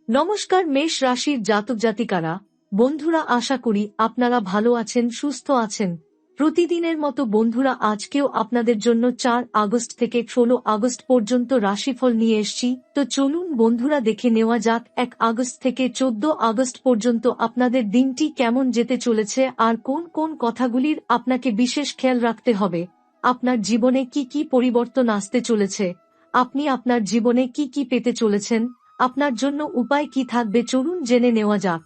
নমস্কার মেষ রাশির জাতক জাতিকারা, বন্ধুরা, আশা করি আপনারা ভালো আছেন, সুস্থ আছেন। প্রতিদিনের মতো বন্ধুরা, আজকেও আপনাদের জন্য 4 আগস্ট থেকে 16 আগস্ট পর্যন্ত রাশিফল নিয়ে এসেছি। তো চলুন বন্ধুরা, দেখে নেওয়া যাক 1 আগস্ট থেকে 14 আগস্ট পর্যন্ত আপনাদের দিনটি কেমন যেতে চলেছে আর কোন কোন কথাগুলির আপনাকে বিশেষ খেয়াল রাখতে হবে। আপনার জীবনে কি কি পরিবর্তন আসতে চলেছে, আপনি আপনার জীবনে কি কি পেতে চলেছেন, আপনার জন্য উপায় কি থাকবে, চলুন জেনে নেওয়া যাক।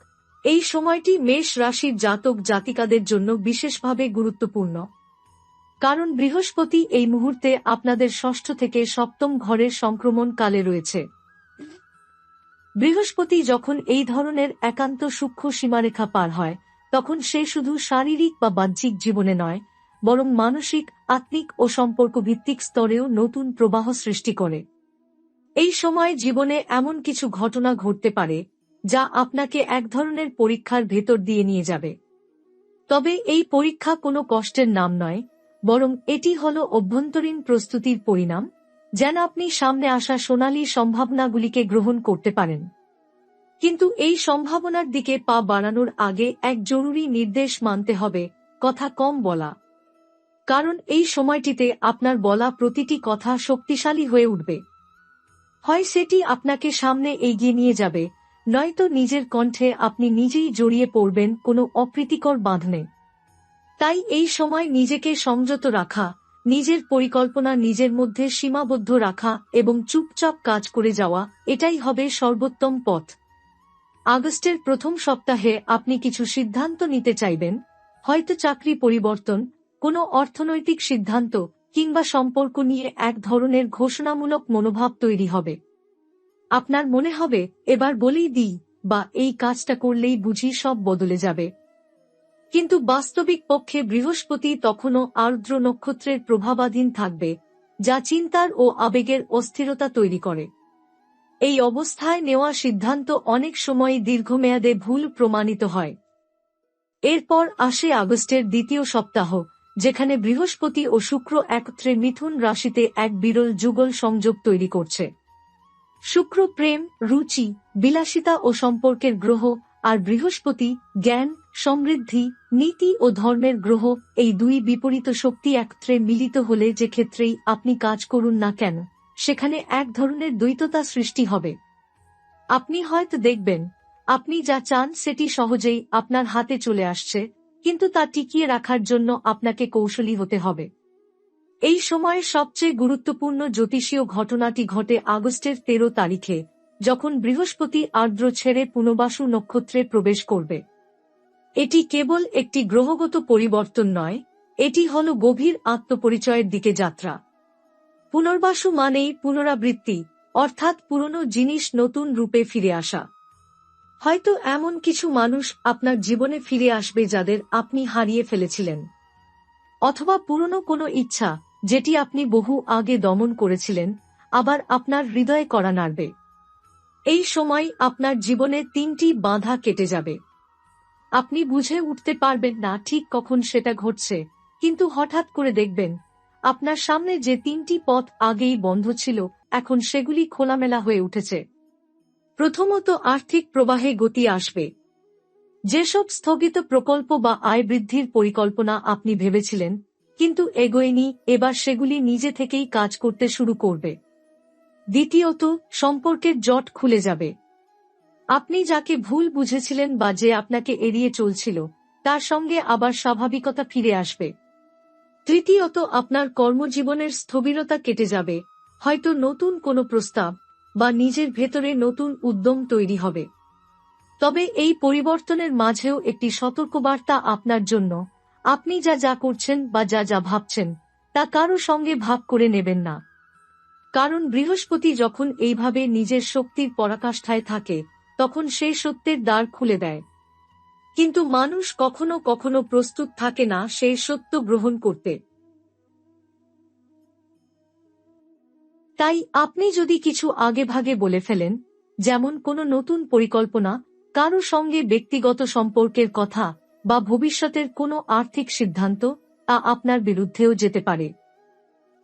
এই সময়টি মেষ রাশির জাতক জাতিকাদের জন্য বিশেষভাবে গুরুত্বপূর্ণ, কারণ বৃহস্পতি এই মুহূর্তে আপনাদের ষষ্ঠ থেকে সপ্তম ঘরের সংক্রমণ কালে রয়েছে। বৃহস্পতি যখন এই ধরনের একান্ত সূক্ষ্ম সীমারেখা পার হয়, তখন সে শুধু শারীরিক বা বাহ্যিক জীবনে নয়, বরং মানসিক, আত্মিক ও সম্পর্ক ভিত্তিক স্তরেও নতুন প্রবাহ সৃষ্টি করে। এই সময় জীবনে এমন কিছু ঘটনা ঘটতে পারে যা আপনাকে এক ধরনের পরীক্ষার ভেতর দিয়ে নিয়ে যাবে। তবে এই পরীক্ষা কোনো কষ্টের নাম নয়, বরং এটি হলো অভ্যন্তরীণ প্রস্তুতির পরিণাম, যেন আপনি সামনে আসা সোনালী সম্ভাবনাগুলিকে গ্রহণ করতে পারেন। কিন্তু এই সম্ভাবনার দিকে পা বাড়ানোর আগে এক জরুরি নির্দেশ মানতে হবে: কথা কম বলা। কারণ এই সময়টিতে আপনার বলা প্রতিটি কথা শক্তিশালী হয়ে উঠবে। হয় সেটি আপনাকে সামনে এগিয়ে নিয়ে যাবে, নয়তো নিজের কণ্ঠে আপনি নিজেই জড়িয়ে পড়বেন কোনো অপ্রীতিকর বাঁধনে। তাই এই সময় নিজেকে সংযত রাখা, নিজের পরিকল্পনা নিজের মধ্যে সীমাবদ্ধ রাখা এবং চুপচাপ কাজ করে যাওয়া, এটাই হবে সর্বোত্তম পথ। আগস্টের প্রথম সপ্তাহে আপনি কিছু সিদ্ধান্ত নিতে চাইবেন, হয়তো চাকরি পরিবর্তন, কোনো অর্থনৈতিক সিদ্ধান্ত কিংবা সম্পর্ক নিয়ে এক ধরনের ঘোষণামূলক মনোভাব তৈরি হবে। আপনার মনে হবে, এবার বলেই দিই, বা এই কাজটা করলেই বুঝি সব বদলে যাবে। কিন্তু বাস্তবিক পক্ষে বৃহস্পতি তখনও আর্দ্র নক্ষত্রের প্রভাবাধীন থাকবে, যা চিন্তার ও আবেগের অস্থিরতা তৈরি করে। এই অবস্থায় নেওয়া সিদ্ধান্ত অনেক সময়ই দীর্ঘমেয়াদে ভুল প্রমাণিত হয়। এরপর আসে আগস্টের দ্বিতীয় সপ্তাহ, যেখানে বৃহস্পতি ও শুক্র একত্রে মিথুন রাশিতে এক বিরল যুগল সংযোগ তৈরি করছে। শুক্র প্রেম, রুচি, বিলাসিতা ও সম্পর্কের গ্রহ, আর বৃহস্পতি জ্ঞান, সমৃদ্ধি, নীতি ও ধর্মের গ্রহ। এই দুই বিপরীত শক্তি একত্রে মিলিত হলে যে ক্ষেত্রেই আপনি কাজ করুন না কেন, সেখানে এক ধরনের দ্বৈততা সৃষ্টি হবে। আপনি হয়তো দেখবেন, আপনি যা চান সেটি সহজেই আপনার হাতে চলে আসছে, কিন্তু তা টিকিয়ে রাখার জন্য আপনাকে কৌশলী হতে হবে। এই সময়ে সবচেয়ে গুরুত্বপূর্ণ জ্যোতিষীয় ঘটনাটি ঘটে আগস্টের 13 তারিখে, যখন বৃহস্পতি আর্দ্র ছেড়ে পুনর্বাসু নক্ষত্রে প্রবেশ করবে। এটি কেবল একটি গ্রহগত পরিবর্তন নয়, এটি হল গভীর আত্মপরিচয়ের দিকে যাত্রা। পুনর্বাসু মানেই পুনরাবৃত্তি, অর্থাৎ পুরনো জিনিস নতুন রূপে ফিরে আসা। হয়তো এমন কিছু মানুষ আপনার জীবনে ফিরে আসবে যাদের আপনি হারিয়ে ফেলেছিলেন, অথবা পুরনো কোনো ইচ্ছা যেটি আপনি বহু আগে দমন করেছিলেন, আবার আপনার হৃদয়ে কড়া নাড়বে। এই সময় আপনার জীবনে 3টি বাধা কেটে যাবে। আপনি বুঝে উঠতে পারবেন না ঠিক কখন সেটা ঘটছে, কিন্তু হঠাৎ করে দেখবেন আপনার সামনে যে 3টি পথ আগেই বন্ধ ছিল, এখন সেগুলি খোলামেলা হয়ে উঠেছে। প্রথমত, আর্থিক প্রবাহে গতি আসবে। যেসব স্থগিত প্রকল্প বা আয় বৃদ্ধির পরিকল্পনা আপনি ভেবেছিলেন কিন্তু এগোয়নি, এবার সেগুলি নিজে থেকেই কাজ করতে শুরু করবে। দ্বিতীয়ত, সম্পর্কের জট খুলে যাবে। আপনি যাকে ভুল বুঝেছিলেন বা যে আপনাকে এড়িয়ে চলছিল, তার সঙ্গে আবার স্বাভাবিকতা ফিরে আসবে। তৃতীয়ত, আপনার কর্মজীবনের স্থবিরতা কেটে যাবে, হয়তো নতুন কোনো প্রস্তাব বা নিজের ভেতরে নতুন উদ্যম তৈরি হবে। তবে এই পরিবর্তনের মাঝেও একটি সতর্কবার্তা আপনার জন্য: আপনি যা যা করছেন বা যা যা ভাবছেন, তা কারো সঙ্গে ভাগ করে নেবেন না। কারণ বৃহস্পতি যখন এইভাবে নিজের শক্তির পরাকাষ্ঠায় থাকে, তখন সেই সত্যের দ্বার খুলে দেয়। কিন্তু মানুষ কখনো কখনো প্রস্তুত থাকে না সেই সত্য গ্রহণ করতে। তাই আপনি যদি কিছু আগেভাগে বলে ফেলেন, যেমন কোনো নতুন পরিকল্পনা, কারো সঙ্গে ব্যক্তিগত সম্পর্কের কথা বা ভবিষ্যতের কোনো আর্থিক সিদ্ধান্ত, তা আপনার বিরুদ্ধেও যেতে পারে।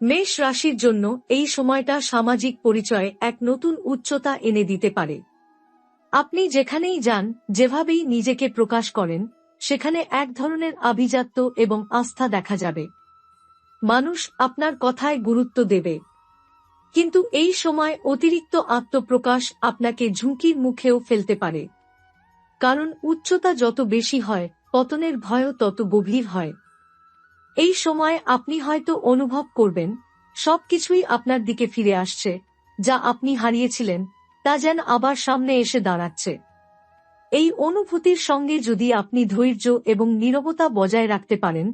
মেষ রাশির জন্য এই সময়টা সামাজিক পরিচয়ে এক নতুন উচ্চতা এনে দিতে পারে। আপনি যেখানেই যান, যেভাবেই নিজেকে প্রকাশ করেন, সেখানে এক ধরনের আভিজাত্য এবং আস্থা দেখা যাবে। মানুষ আপনার কথায় গুরুত্ব দেবে। কিন্তু এই সময় অতিরিক্ত আত্মপ্রকাশ আপনাকে ঝুঁকির মুখেও ফেলতে পারে। কারণ উচ্চতা যত বেশি হয়, পতনের ভয়ও তত গভীর হয়। এই সময় আপনি হয়তো অনুভব করবেন সবকিছুই আপনার দিকে ফিরে আসছে, যা আপনি হারিয়েছিলেন তা যেন আবার সামনে এসে দাঁড়াচ্ছে। এই অনুভূতির সঙ্গে যদি আপনি ধৈর্য এবং নীরবতা বজায় রাখতে পারেন,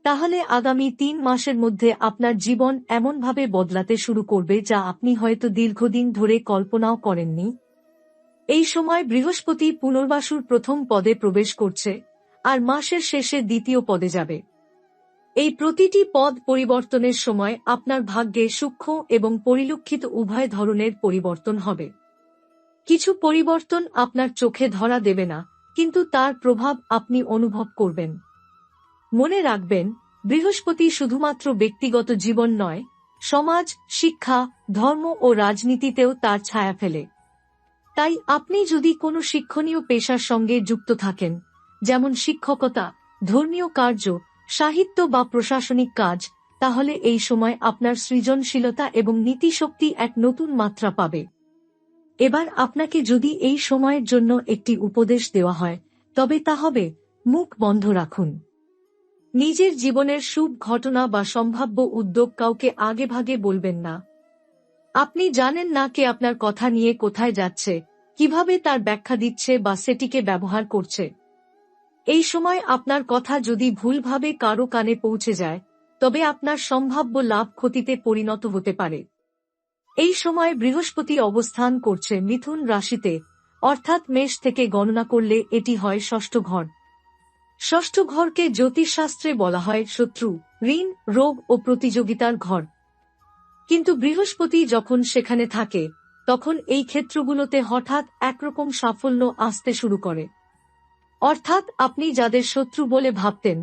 তাহলে আগামী ৩ মাসের মধ্যে আপনার জীবন এমনভাবে বদলাতে শুরু করবে যা আপনি হয়তো দীর্ঘদিন ধরে কল্পনাও করেননি। এই সময় বৃহস্পতি পুনর্বাসুর প্রথম পদে প্রবেশ করছে, আর মাসের শেষে দ্বিতীয় পদে যাবে। এই প্রতিটি পদ পরিবর্তনের সময় আপনার ভাগ্যে সূক্ষ্ম এবং পরিলক্ষিত উভয় ধরনের পরিবর্তন হবে। কিছু পরিবর্তন আপনার চোখে ধরা দেবে না, কিন্তু তার প্রভাব আপনি অনুভব করবেন। মনে রাখবেন, বৃহস্পতি শুধুমাত্র ব্যক্তিগত জীবন নয়, সমাজ, শিক্ষা, ধর্ম ও রাজনীতিতেও তার ছায়া ফেলে। তাই আপনি যদি কোনো শিক্ষণীয় পেশার সঙ্গে যুক্ত থাকেন, যেমন শিক্ষকতা, ধর্মীয় কার্য, সাহিত্য বা প্রশাসনিক কাজ, তাহলে এই সময় আপনার সৃজনশীলতা এবং নীতিশক্তি এক নতুন মাত্রা পাবে। এবার আপনাকে যদি এই সময়ের জন্য একটি উপদেশ দেওয়া হয়, তবে তা হবে, মুখ বন্ধ রাখুন। নিজের জীবনের শুভ ঘটনা বা সম্ভাব্য উদ্যোগ কাউকে আগেভাগে বলবেন না। আপনি জানেন না কে আপনার কথা নিয়ে কোথায় যাচ্ছে, কিভাবে তার ব্যাখ্যা দিচ্ছে বা সেটিকে ব্যবহার করছে। এই সময় আপনার কথা যদি ভুলভাবে কারো কানে পৌঁছে যায়, তবে আপনার সম্ভাব্য লাভ ক্ষতিতে পরিণত হতে পারে। এই সময় বৃহস্পতি অবস্থান করছে মিথুন রাশিতে, অর্থাৎ মেষ থেকে গণনা করলে এটি হয় ষষ্ঠ ঘর। ষষ্ঠ ঘরকে জ্যোতিষশাস্ত্রে বলা হয় শত্রু, ঋণ, রোগ ও প্রতিযোগিতার ঘর। কিন্তু বৃহস্পতি যখন সেখানে থাকে, তখন এই ক্ষেত্রগুলোতে হঠাৎ একরকম সাফল্য আসতে শুরু করে। অর্থাৎ আপনি যাদের শত্রু বলে ভাবতেন,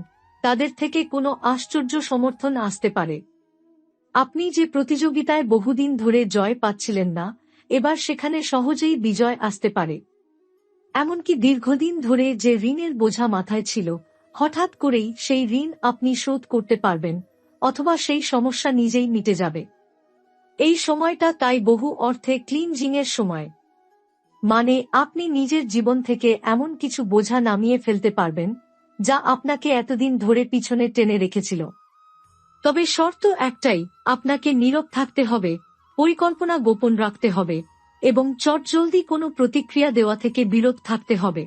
তাদের থেকে কোনো আশ্চর্য সমর্থন আসতে পারে। আপনি যে প্রতিযোগিতায় বহুদিন ধরে জয় পাচ্ছিলেন না, এবার সেখানে সহজেই বিজয় আসতে পারে। এমনকি দীর্ঘদিন ধরে যে ঋণের বোঝা মাথায় ছিল, হঠাৎ করেই সেই ঋণ আপনি শোধ করতে পারবেন, অথবা সেই সমস্যা নিজেই মিটে যাবে। এই সময়টা তাই বহু অর্থে ক্লিনজিংয়ের সময়। মানে আপনি নিজের জীবন থেকে এমন কিছু বোঝা নামিয়ে ফেলতে পারবেন, যা আপনাকে এতদিন ধরে পিছনে টেনে রেখেছিল। তবে শর্ত একটাই, আপনাকে নীরব থাকতে হবে, পরিকল্পনা গোপন রাখতে হবে, এবং চটজলদি কোনো প্রতিক্রিয়া দেওয়া থেকে বিরত থাকতে হবে।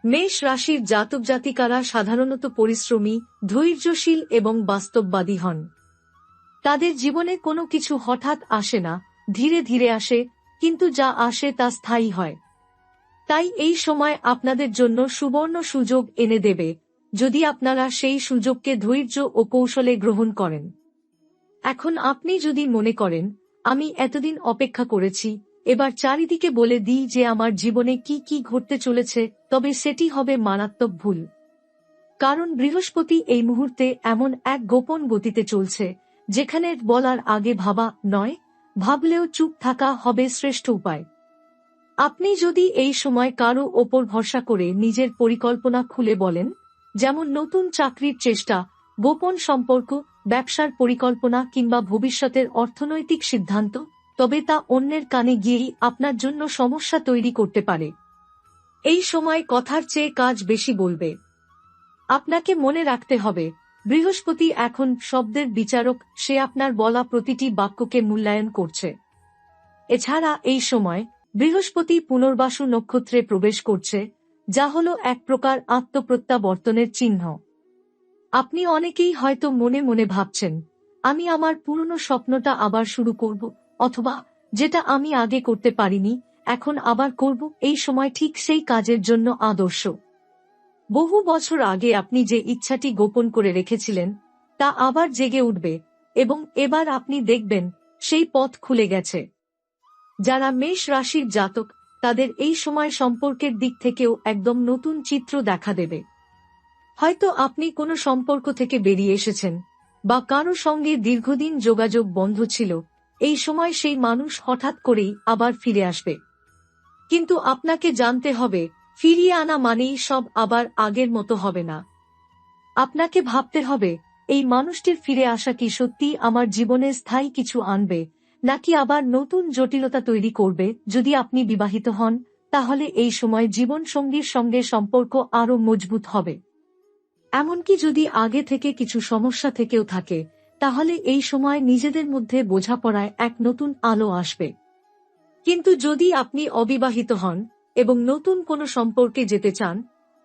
মেষ রাশির জাতক জাতিকারা সাধারণত পরিশ্রমী, ধৈর্যশীল এবং বাস্তববাদী হন। তাদের জীবনে কোনো কিছু হঠাৎ আসে না, ধীরে ধীরে আসে, কিন্তু যা আসে তা স্থায়ী হয়। তাই এই সময় আপনাদের জন্য সুবর্ণ সুযোগ এনে দেবে, যদি আপনারা সেই সুযোগকে ধৈর্য ও কৌশলে গ্রহণ করেন। এখন আপনি যদি মনে করেন, আমি এতদিন অপেক্ষা করেছি, এবার চারিদিকে বলে দিই যে আমার জীবনে কি কি ঘটতে চলেছে, তবে সেটি হবে মারাত্মক ভুল। কারণ বৃহস্পতি এই মুহূর্তে এমন এক গোপন গতিতে চলছে, যেখানে বলার আগে ভাবা নয়, ভাবলেও চুপ থাকা হবে শ্রেষ্ঠ উপায়। আপনি যদি এই সময় কারো ওপর ভরসা করে নিজের পরিকল্পনা খুলে বলেন, যেমন নতুন চাকরির চেষ্টা, গোপন সম্পর্ক, ব্যবসার পরিকল্পনা কিংবা ভবিষ্যতের অর্থনৈতিক সিদ্ধান্ত, তবে তা অন্যের কানে গিয়েই আপনার জন্য সমস্যা তৈরি করতে পারে। এই সময় কথার চেয়ে কাজ বেশি বলবে। আপনাকে মনে রাখতে হবে, বৃহস্পতি এখন শব্দের বিচারক, সে আপনার বলা প্রতিটি বাক্যকে মূল্যায়ন করছে। এছাড়া এই সময় বৃহস্পতি পুনর্বাসু নক্ষত্রে প্রবেশ করছে, যা হল এক প্রকার আত্মপ্রত্যাবর্তনের চিহ্ন। আপনি অনেকেই হয়তো মনে মনে ভাবছেন, আমি আমার পুরনো স্বপ্নটা আবার শুরু করব, অথবা যেটা আমি আগে করতে পারিনি, এখন আবার করব। এই সময় ঠিক সেই কাজের জন্য আদর্শ। বহু বছর আগে আপনি যে ইচ্ছাটি গোপন করে রেখেছিলেন, তা আবার জেগে উঠবে, এবং এবার আপনি দেখবেন সেই পথ খুলে গেছে। যারা মেষ রাশির জাতক, তাদের এই সময় সম্পর্কের দিক থেকেও একদম নতুন চিত্র দেখা দেবে। হয়তো আপনি কোনো সম্পর্ক থেকে বেরিয়ে এসেছেন, বা কারো সঙ্গে দীর্ঘদিন যোগাযোগ বন্ধ ছিল, এই সময় সেই মানুষ হঠাৎ করেই আবার ফিরে আসবে। কিন্তু আপনাকে জানতে হবে, ফিরিয়ে আনা মানেই সব আবার আগের মতো হবে না। আপনাকে ভাবতে হবে, এই মানুষটির ফিরে আসা কি সত্যি আমার জীবনে স্থায়ী কিছু আনবে, নাকি আবার নতুন জটিলতা তৈরি করবে। যদি আপনি বিবাহিত হন, তাহলে এই সময় জীবনসঙ্গীর সঙ্গে সম্পর্ক আরও মজবুত হবে। এমনকি যদি আগে থেকে কিছু সমস্যা থেকেও থাকে, তাহলে এই সময় নিজেদের মধ্যে বোঝাপড়ায় এক নতুন আলো আসবে। কিন্তু যদি আপনি অবিবাহিত হন এবং নতুন কোনো সম্পর্কে যেতে চান,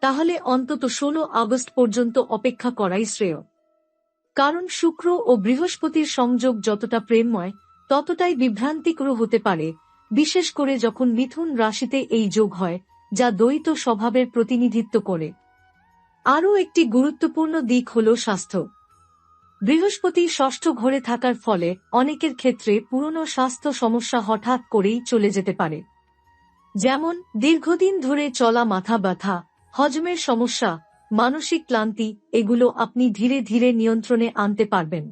তাহলে অন্তত 16 আগস্ট পর্যন্ত অপেক্ষা করাই শ্রেয়। কারণ শুক্র ও বৃহস্পতির সংযোগ যতটা প্রেমময়, ততটাই বিভ্রান্তিকর হতে পারে, বিশেষ করে যখন মিথুন রাশিতে এই যোগ হয়, যা দ্বৈত স্বভাবের প্রতিনিধিত্ব করে। আরও একটি গুরুত্বপূর্ণ দিক হল স্বাস্থ্য। বৃহস্পতি ষষ্ঠ ঘরে থাকার ফলে অনেকের ক্ষেত্রে পুরনো স্বাস্থ্য সমস্যা হঠাৎ করেই চলে যেতে পারে। যেমন দীর্ঘদিন ধরে চলা মাথা ব্যথা, হজমের সমস্যা, মানসিক ক্লান্তি, এগুলো আপনি ধীরে ধীরে নিয়ন্ত্রণে আনতে পারবেন।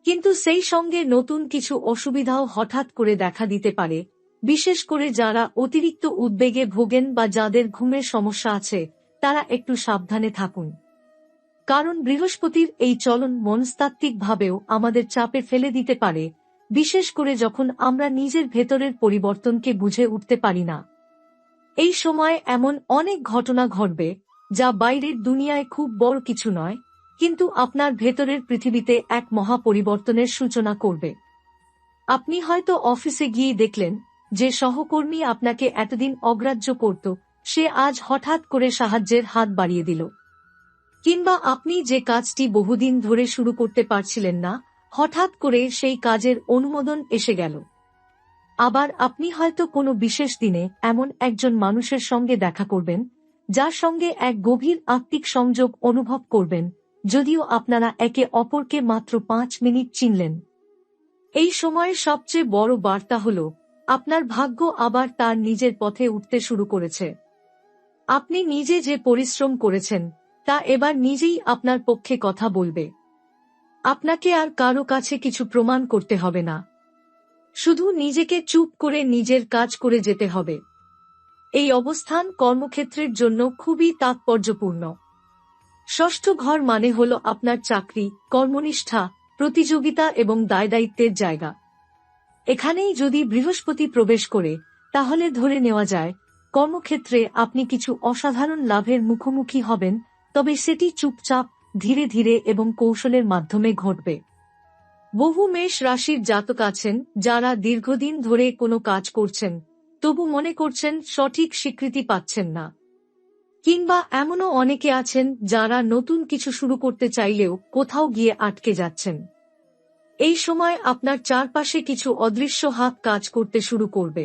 কিন্তু সেই সঙ্গে নতুন কিছু অসুবিধাও হঠাৎ করে দেখা দিতে পারে, বিশেষ করে যারা অতিরিক্ত উদ্বেগে ভোগেন বা যাদের ঘুমের সমস্যা আছে, তারা একটু সাবধানে থাকুন। কারণ বৃহস্পতির এই চলন মনস্তাত্ত্বিকভাবেও আমাদের চাপে ফেলে দিতে পারে, বিশেষ করে যখন আমরা নিজের ভেতরের পরিবর্তনকে বুঝে উঠতে পারি না। এই সময় এমন অনেক ঘটনা ঘটবে, যা বাইরের দুনিয়ায় খুব বড় কিছু নয়, কিন্তু আপনার ভেতরের পৃথিবীতে এক মহা পরিবর্তনের সূচনা করবে। আপনি হয়তো অফিসে গিয়ে দেখলেন, যে সহকর্মী আপনাকে এতদিন অগ্রাহ্য করত, সে আজ হঠাৎ করে সাহায্যের হাত বাড়িয়ে দিল। কিংবা আপনি যে কাজটি বহুদিন ধরে শুরু করতে পারছিলেন না, হঠাৎ করে সেই কাজের অনুমোদন এসে গেল। আবার আপনি হয়তো কোনো বিশেষ দিনে এমন একজন মানুষের সঙ্গে দেখা করবেন, যার সঙ্গে এক গভীর আত্মিক সংযোগ অনুভব করবেন, যদিও আপনারা একে অপরকে মাত্র 5 মিনিট চিনলেন। এই সময়ের সবচেয়ে বড় বার্তা হল, আপনার ভাগ্য আবার তার নিজের পথে উঠতে শুরু করেছে। আপনি নিজে যে পরিশ্রম করেছেন, তা এবার নিজেই আপনার পক্ষে কথা বলবে। আপনাকে আর কারো কাছে কিছু প্রমাণ করতে হবে না। শুধু নিজেকে চুপ করে নিজের কাজ করে যেতে হবে। এই অবস্থান কর্মক্ষেত্রের জন্য খুবই তাৎপর্যপূর্ণ। ষষ্ঠ ঘর মানে হল আপনার চাকরি, কর্মনিষ্ঠা, প্রতিযোগিতা এবং দায়দায়িত্বের জায়গা। এখানেই যদি বৃহস্পতি প্রবেশ করে, তাহলে ধরে নেওয়া যায়, কর্মক্ষেত্রে আপনি কিছু অসাধারণ লাভের মুখোমুখি হবেন, তবে সেটি চুপচাপ, ধীরে ধীরে এবং কৌশলের মাধ্যমে ঘটবে। বহু মেষ রাশির জাতক আছেন, যারা দীর্ঘদিন ধরে কোনো কাজ করছেন, তবু মনে করছেন সঠিক স্বীকৃতি পাচ্ছেন না। কিংবা এমনও অনেকে আছেন, যারা নতুন কিছু শুরু করতে চাইলেও কোথাও গিয়ে আটকে যাচ্ছেন। এই সময় আপনার চারপাশে কিছু অদৃশ্য হাত কাজ করতে শুরু করবে।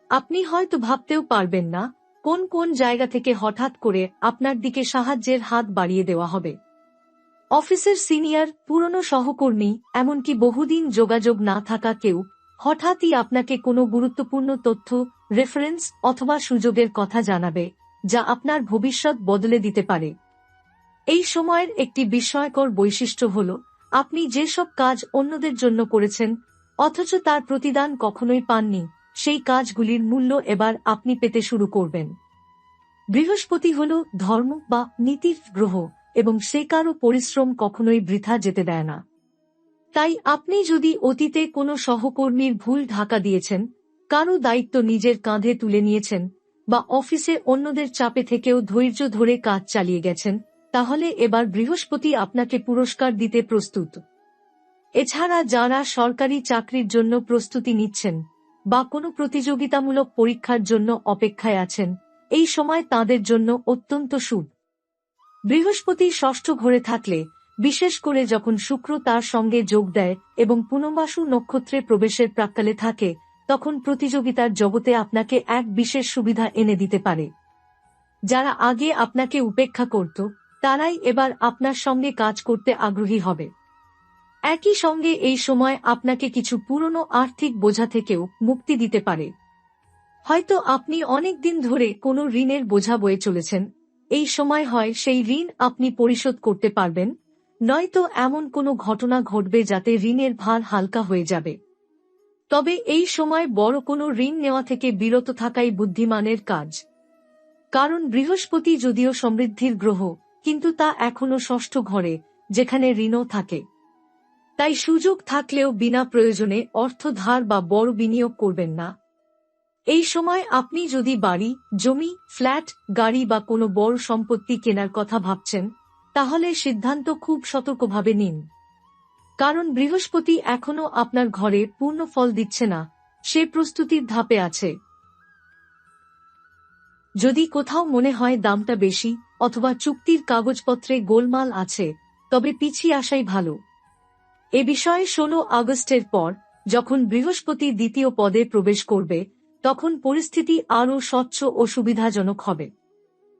আপনি হয়তো ভাবতেও পারবেন না, কোন কোন জায়গা থেকে হঠাৎ করে আপনার দিকে সাহায্যের হাত বাড়িয়ে দেওয়া হবে। অফিসের সিনিয়র, পুরনো সহকর্মী, এমনকি বহুদিন যোগাযোগ না থাকা কেউ হঠাৎই আপনাকে কোনো গুরুত্বপূর্ণ তথ্য, রেফারেন্স অথবা সুযোগের কথা জানাবে, যা আপনার ভবিষ্যৎ বদলে দিতে পারে। এই সময়ের একটি বিস্ময়কর বৈশিষ্ট্য হল, আপনি যেসব কাজ অন্যদের জন্য করেছেন, অথচ তার প্রতিদান কখনোই পাননি, সেই কাজগুলির মূল্য এবার আপনি পেতে শুরু করবেন। বৃহস্পতি হল ধর্ম বা নীতির গ্রহ, এবং সে কারো পরিশ্রম কখনোই বৃথা যেতে দেয় না। তাই আপনি যদি অতীতে কোনো সহকর্মীর ভুল ঢাকা দিয়েছেন, কারো দায়িত্ব নিজের কাঁধে তুলে নিয়েছেন, বা অফিসে অন্যদের চাপে থেকেও ধৈর্য ধরে কাজ চালিয়ে গেছেন, তাহলে এবার বৃহস্পতি আপনাকে পুরস্কার দিতে প্রস্তুত। এছাড়া যারা সরকারি চাকরির জন্য প্রস্তুতি নিচ্ছেন, বা কোনো প্রতিযোগিতামূলক পরীক্ষার জন্য অপেক্ষায় আছেন, এই সময় তাদের জন্য অত্যন্ত শুভ। বৃহস্পতি ষষ্ঠ ঘরে থাকলে, বিশেষ করে যখন শুক্র তার সঙ্গে যোগ দেয় এবং পুনর্বাসু নক্ষত্রে প্রবেশের প্রাক্কালে থাকে, তখন প্রতিযোগিতার জগতে আপনাকে এক বিশেষ সুবিধা এনে দিতে পারে। যারা আগে আপনাকে উপেক্ষা করত, তারাই এবার আপনার সঙ্গে কাজ করতে আগ্রহী হবে। একই সঙ্গে এই সময় আপনাকে কিছু পুরনো আর্থিক বোঝা থেকেও মুক্তি দিতে পারে। হয়তো আপনি অনেক দিন ধরে কোনো ঋণের বোঝা বয়ে চলেছেন, এই সময় হয় সেই ঋণ আপনি পরিশোধ করতে পারবেন, নয়তো এমন কোনো ঘটনা ঘটবে যাতে ঋণের ভার হালকা হয়ে যাবে। তবে এই সময় বড় কোনো ঋণ নেওয়া থেকে বিরত থাকাই বুদ্ধিমানের কাজ। কারণ বৃহস্পতি যদিও সমৃদ্ধির গ্রহ, কিন্তু তা এখনো ষষ্ঠ ঘরে, যেখানে ঋণও থাকে। তাই সুযোগ থাকলেও বিনা প্রয়োজনে অর্থ ধার বা বড় বিনিয়োগ করবেন না। এই সময় আপনি যদি বাড়ি, জমি, ফ্ল্যাট, গাড়ি বা কোনো বড় সম্পত্তি কেনার কথা ভাবছেন, তাহলে সিদ্ধান্ত খুব সতর্কভাবে নিন। কারণ বৃহস্পতি এখনো আপনার ঘরে পূর্ণ ফল দিচ্ছে না, সে প্রস্তুতির ধাপে আছে। যদি কোথাও মনে হয় দামটা বেশি অথবা চুক্তির কাগজপত্রে গোলমাল আছে, তবে পিছিয়ে আসাই ভালো। এ বিষয়ে 16 আগস্টের পর, যখন বৃহস্পতি দ্বিতীয় পদে প্রবেশ করবে, তখন পরিস্থিতি আরও স্বচ্ছ ও সুবিধাজনক হবে।